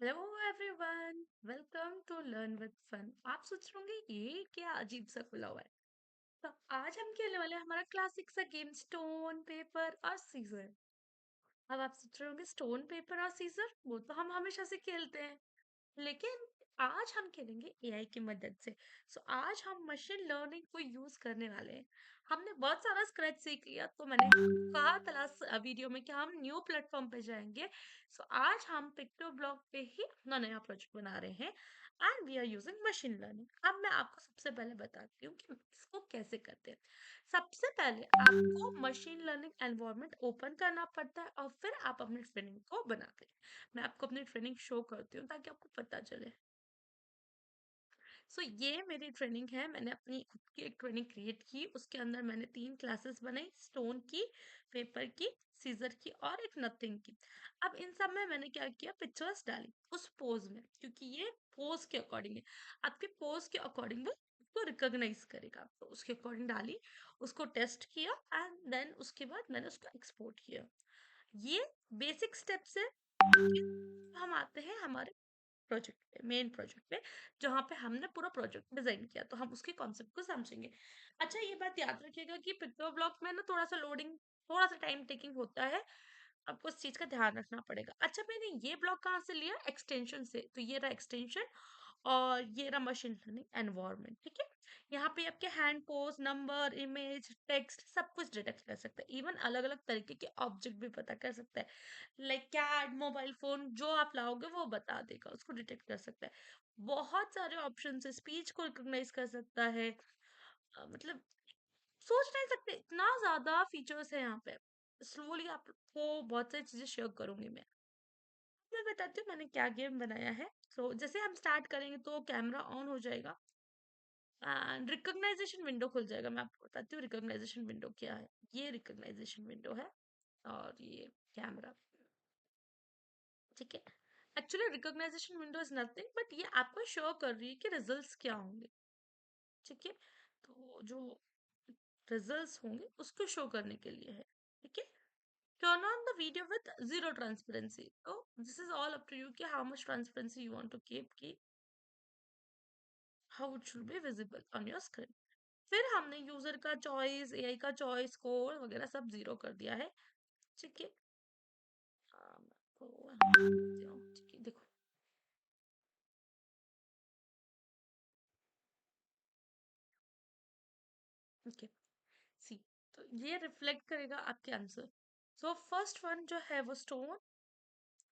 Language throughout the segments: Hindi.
Hello everyone, welcome to learn with fun. आप सोच रहे होंगे ये क्या अजीब सा खुला हुआ है। तो आज हम खेलने वाले हैं हमारा क्लासिक सा गेम स्टोन पेपर और सीजर। अब आप सोच रहे होंगे स्टोन पेपर और सीजर वो तो हम हमेशा से खेलते हैं, लेकिन आज हम खेलेंगे एआई की मदद से। आज हम मशीन लर्निंग को यूज करने वाले हैं। हमने बहुत सारा स्क्रैच सीख लिया, तो मैंने कहा था लास्ट वीडियो में कि हम न्यू प्लेटफॉर्म पे जाएंगे। आज हम पिक्टो ब्लॉक पे ही अपना नया प्रोजेक्ट बना रहे हैं and we are using machine learning. अब मैं आपको सबसे पहले बताती हूँ कि इसको कैसे करते हैं। सबसे पहले आपको मशीन लर्निंग एनवायरनमेंट ओपन करना पड़ता है और फिर आप अपनी ट्रेनिंग को बनाते हैं। मैं आपको अपनी ट्रेनिंग शो करती हूँ ताकि आपको पता चले। ये मेरी ट्रेनिंग है। मैंने अपनी खुद की एक ट्रेनिंग क्रिएट की, उसके अंदर मैंने 3 क्लासेस बनाई, स्टोन की, पेपर की, सीजर की और एक नथिंग की। अब इन सब में मैंने क्या किया, पिक्चर्स डाली उस पोज में, क्योंकि ये पोज के अकॉर्डिंग है। आपके पोज के अकॉर्डिंग वो उसको रिकॉग्नाइज करेगा, तो उसके अकॉर्डिंग डाली, उसको टेस्ट किया एंड देन उसके बाद मैंने उसको एक्सपोर्ट किया। ये बेसिक स्टेप्स है। हम आते हैं हमारे प्रोजेक्ट पे, मेन प्रोजेक्ट पे, जहाँ पे हमने पूरा प्रोजेक्ट डिजाइन किया, तो हम उसके कॉन्सेप्ट को समझेंगे। अच्छा, ये बात याद रखिएगा कि पिक्चर ब्लॉक में ना थोड़ा सा लोडिंग, थोड़ा सा टाइम टेकिंग होता है। आपको इस चीज का ध्यान रखना पड़ेगा। अच्छा, मैंने ये ब्लॉक कहाँ से लिया, एक्सटेंशन से। तो ये रहा एक्सटेंशन और ये रहा मशीन लर्निंग एनवायरनमेंट। ठीक है, यहाँ पे आपके hand pose, number, image, text सब कुछ डिटेक्ट कर सकता है। इवन अलग अलग तरीके के ऑब्जेक्ट भी पता कर सकता है, लाइक कैट, मोबाइल फोन, जो आप लाओगे वो बता देगा, उसको डिटेक्ट कर सकता है। बहुत सारे ऑप्शन है, स्पीच को रिकॉग्नाइज कर सकता है। मतलब सोच नहीं सकते, इतना ज्यादा फीचर्स है यहाँ पे। स्लोली आपको बहुत सारी चीजें शेयर करूंगी मैं बताती हूँ मैंने क्या गेम बनाया है। जैसे हम स्टार्ट करेंगे तो कैमरा ऑन हो जाएगा एंड रिकॉग्नाइजेशन विंडो खुल जाएगा। मैं आपको बताती हूँ रिकॉग्नाइजेशन विंडो क्या है। ये रिकॉग्नाइजेशन विंडो है और ये कैमरा। ठीक है, actually recognition window is nothing but ये आपको शो कर रही है कि रिजल्ट्स क्या होंगे। ठीक है, तो जो रिजल्ट्स होंगे उसको शो करने के लिए है। ठीक है, turn on the video with zero transparency. So this is all up to you कि how much transparency you want to keep, how it should be visible on your screen. फिर हमने यूजर का चॉइस, एआई का चॉइस, कोड वगैरह सब जीरो कर दिया है। ठीक है, ठीक है, देखो। ओके, सी, तो ये रिफ्लेक्ट करेगा आपके आंसर। फर्स्ट वन जो है वो स्टोन।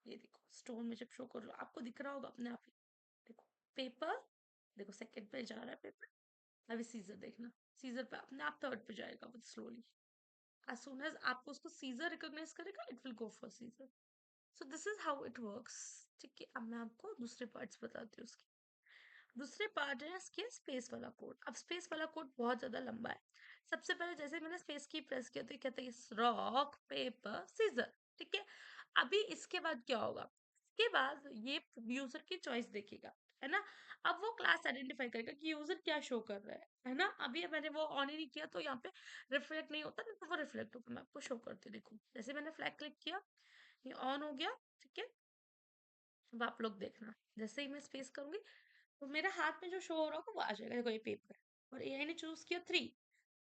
ये देखो, स्टोन में जब शो कर रहा आपको दिख रहा होगा अपने आप ही। देखो, पेपर, देखो सेकंड पे जा रहा है पेपर। अभी सीजर देखना, सीजर पे अपने आप थर्ड पे जाएगा वो स्लोली। as soon as आपको उसको सीजर रिकॉग्नाइज करेगा it will go for scissor. This is how it works. ठीक है, अब मैं आपको दूसरे पार्ट्स बताती हूँ उसके। दूसरे पार्ट है इसके स्पेस वाला कोड। अब स्पेस वाला कोड बहुत ज्यादा लंबा है। सबसे पहले जैसे मैंने स्पेस की प्रेस किया तो ये कहता है रॉक पेपर सीजर। ठीक है, अभी इसके बाद क्या होगा, इसके बाद ये यूजर की चॉइस देखेगा, है ना। अब वो क्लास आइडेंटिफाई करेगा कि यूजर क्या शो कर रहा है ना। अभी मैंने वो ऑन ही नहीं किया तो यहाँ पे रिफ्लेक्ट नहीं होता, नहीं तो वो रिफ्लेक्ट होगा। मैं आपको शो करती हूँ, देखो जैसे मैंने फ्लैग क्लिक किया, ये ऑन हो गया। ठीक है, अब आप लोग देखना, जैसे ही मैं स्पेस करूंगी तो मेरे हाथ में जो शो हो रहा होगा वो आ जाएगा। देखो ये पेपर, और एआई ने चूज किया 3।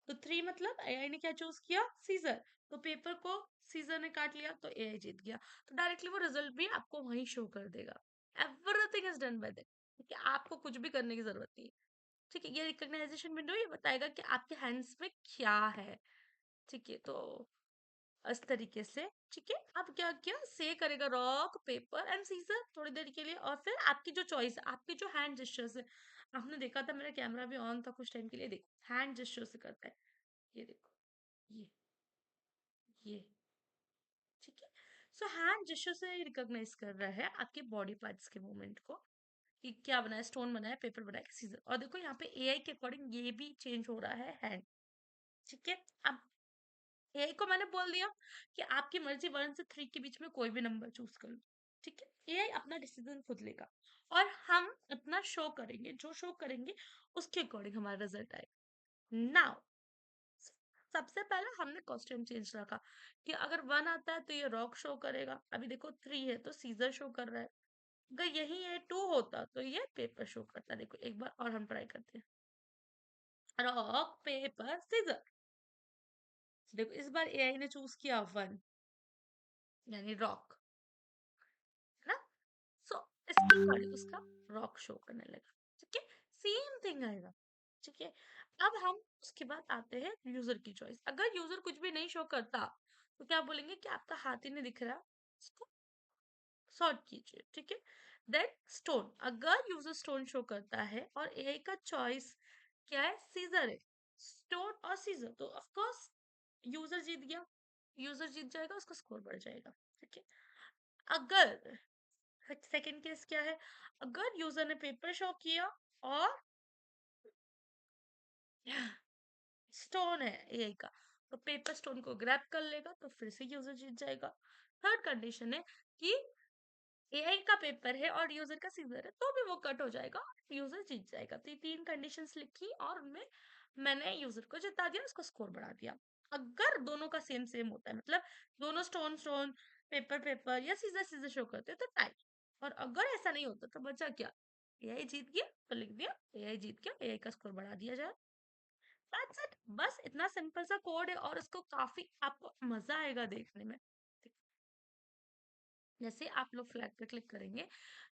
तो 3 मतलब एआई ने क्या चूज किया, सीजर। तो पेपर को सीजर ने काट लिया तो एआई जीत गया। तो डायरेक्टली वो रिजल्ट भी आपको वहीं शो कर देगा। Everything is done by that. ठीक है, आपको कुछ भी करने की जरूरत नहीं है। ठीक है, ये रिकॉग्नाइजेशन विंडो ये बताएगा कि आपके हैंड्स में क्या है। ठीक है, तो इस तरीके से। ठीक है, अब क्या किया, से करेगा रॉक पेपर एंड सीजर थोड़ी देर के लिए, और फिर आपकी जो चॉइस, आपकी जो हैंड जेस्चर्स है। आपने देखा था मेरा कैमरा भी ऑन था कुछ टाइम के लिए, देखो हैंड जेस्चर से करता है। ये देखो, ये ठीक है। हैंड जेस्चर से रिकॉग्नाइज कर रहा है आपके बॉडी पार्ट्स के मूवमेंट को, कि क्या बनाया, स्टोन बनाया, पेपर बनाया, सीजर। और देखो यहाँ पे एआई के अकॉर्डिंग ये भी चेंज हो रहा है हैंड। ठीक है, अब एआई को मैंने बोल दिया कि आपकी मर्जी 1 से 3 के बीच में कोई भी नंबर चूज कर लो। ठीक है, एआई अपना डिसीजन खुद लेगा और हम अपना शो करेंगे, जो शो करेंगे उसके अकॉर्डिंग हमारा रिजल्ट आएगा। नाउ सबसे पहले हमने कॉस्ट्यूम चेंज रखा कि अगर 1 आता है तो ये रॉक शो करेगा। अभी देखो 3 है तो सीजर शो कर रहा है। अगर यही ये टू होता तो ये पेपर शो करता। देखो एक बार और हम ट्राई करते हैं। Rock paper scissor. देखो इस बार एआई ने चूज किया वन, यानी रॉक, है ना। सो इसके अकॉर्डिंग उसका रॉक शो करने लगा। ठीक है, सेम थिंग आएगा। ठीक है, अब हम उसके बाद आते हैं यूजर की चॉइस। अगर यूजर कुछ भी नहीं शो करता तो क्या बोलेंगे कि आपका हाथ ही नहीं दिख रहा, इसको सॉर्ट कीजिए। ठीक है, देन स्टोन। अगर यूजर स्टोन शो करता है और एआई का चॉइस क्या है, सीजर है, स्टोन और सीजर, तो ऑफ कोर्स यूजर जीत गया। यूजर जीत जाएगा, उसका स्कोर बढ़ जाएगा। ठीक है, अगर सेकंड केस क्या है, अगर यूजर ने पेपर शो किया और स्टोन है एआई का, तो पेपर स्टोन को ग्रैब कर लेगा, तो फिर से यूजर जीत जाएगा। थर्ड कंडीशन है कि एआई का पेपर है और यूजर का सीजर है, तो भी वो कट हो जाएगा, यूजर जीत जाएगा। तो ये तीन कंडीशंस लिखी और उनमें मैंने यूजर को जिता दिया, उसका स्कोर बढ़ा दिया। अगर दोनों का सेम सेम होता है, मतलब दोनों स्टोन स्टोन, पेपर पेपर या सीजर सीजर शो करते हैं, तो टाई। और अगर ऐसा नहीं होता तो बचा क्या, एआई जीत गया, तो लिख दिया एआई जीत गया, एआई का स्कोर बढ़ा दिया जाए। दैट्स इट, बस इतना सिंपल सा कोड है और इसको काफी आपको मजा आएगा देखने में। जैसे आप लोग फ्लैग पे क्लिक करेंगे,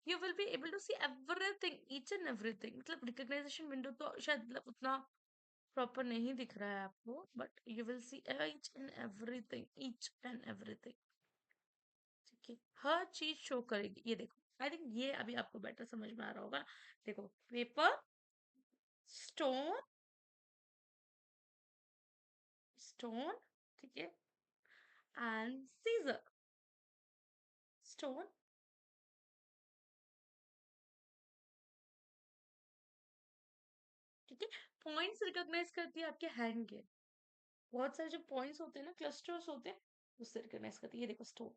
you will be able to see everything, each and everything. मतलब रिकॉग्नाइजेशन विंडो तो शायद मतलब उतना प्रॉपर नहीं दिख रहा है आपको, but you will see each and everything, each and everything. ठीक है, हर चीज शो करेगी। ये देखो, आई थिंक ये अभी आपको बेटर समझ में आ रहा होगा। देखो, पेपर, स्टोन, स्टोन, ठीक है, एंड सीजर, स्टोन। ठीक है, पॉइंट्स रिकॉग्नाइज करती है आपके हैंड के। बहुत सारे जो पॉइंट्स होते हैं ना, क्लस्टर्स होते हैं, उससे रिकॉग्नाइज करती है। ये देखो stone,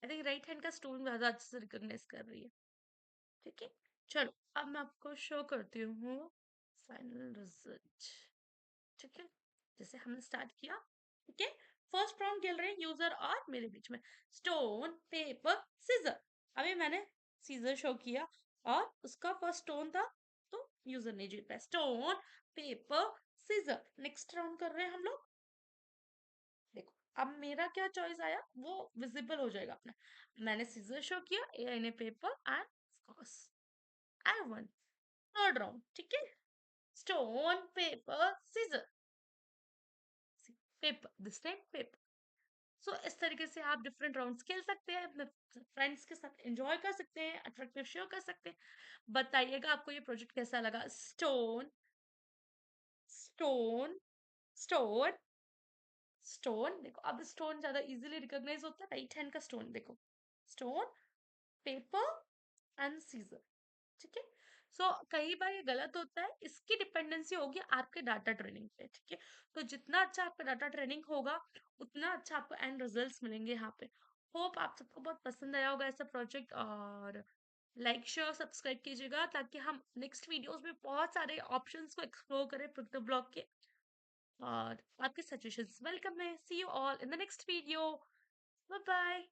I think right hand का स्टोन ज्यादा अच्छे से रिकॉग्नाइज कर रही है। ठीक है, चलो अब मैं आपको शो करती हूँ फाइनल रिजल्ट। ठीक है, जैसे हमने स्टार्ट किया। ठीक है, फर्स्ट राउंड खेल रहे हैं यूजर और मेरे बीच में, स्टोन पेपर सीजर। अभी मैंने सीजर शो किया और उसका फर्स्ट स्टोन था, तो यूजर ने जीता। Stone paper scissor, next round कर रहे हैं हम लोग। देखो अब मेरा क्या चॉइस आया वो विजिबल हो जाएगा अपना। मैंने सीजर शो किया, एआई ने paper, and of course I won. Third round, ठीक है, stone paper scissor, paper, this time paper. So इस तरीके से आप डिफरेंट राउंड्स खेल सकते हैं, अपने फ्रेंड्स के साथ एंजॉय कर सकते हैं, अट्रैक्टिव शो कर सकते हैं। बताइएगा आपको ये प्रोजेक्ट कैसा लगा। Stone, stone, stone, stone. देखो अब स्टोन ज्यादा इजीली रिकॉग्नाइज होता है, राइट हैंड का स्टोन। देखो स्टोन पेपर एंड सीजर। ठीक है, सो कई बार ये गलत होता है, इसकी डिपेंडेंसी होगी आपके डाटा ट्रेनिंग पे। ठीक है, तो जितना अच्छा आपका डाटा ट्रेनिंग होगा, उतना अच्छा आपको एंड रिजल्ट्स मिलेंगे यहाँ पे। होप आप सबको बहुत पसंद आया होगा ऐसा प्रोजेक्ट, और लाइक शेयर सब्सक्राइब कीजिएगा ताकि हम नेक्स्ट वीडियोस में बहुत सारे ऑप्शंस को एक्सप्लोर करें प्रोजेक्ट ब्लॉग के। और आपके सजेशंस वेलकम है। See you all in the next video, bye bye.